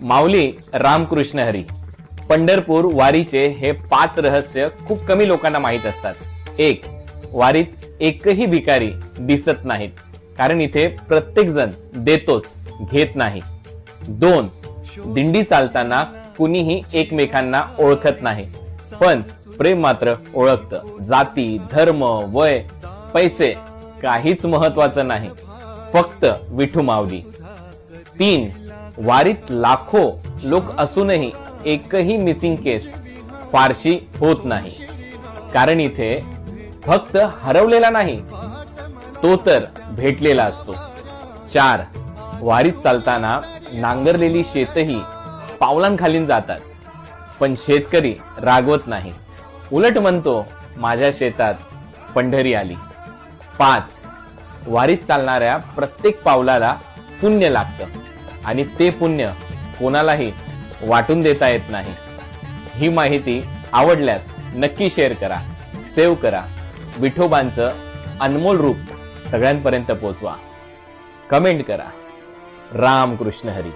माऊली रामकृष्ण हरी. पंढरपूर वारीचे हे 5 रहस्य खूप कमी लोकांना माहीत असतात. 1. वारीत एकही भिकारी दिसत नाहीत, कारण इथे प्रत्येक जण देतोच, घेत नाही. 2. दिंडी चालताना कुणीही एकमेकांना ओळखत नाही, पण प्रेम मात्र ओळखतं. जाती, धर्म, वय, पैसे काहीच महत्वाचं नाही, फक्त विठू माऊली. 3. वारीत लाखो लोक असूनही एकही मिसिंग केस फारशी होत नाही, कारण इथे भक्त हरवलेला नाही, तो तर भेटलेला असतो. 4. वारीत चालताना नांगरलेली शेतही पावलांखाली जातात, पण शेतकरी रागवत नाही, उलट म्हणतो माझ्या शेतात पंढरी आली. 5. वारीत चालणाऱ्या प्रत्येक पावलाला पुण्य लागतं, आणि ते पुण्य कोणालाही वाटून देता येत नाही. ही माहिती आवडल्यास नक्की शेअर करा, सेव्ह करा. विठोबांचं अनमोल रूप सगळ्यांपर्यंत पोहोचवा. कमेंट करा. रामकृष्ण हरी.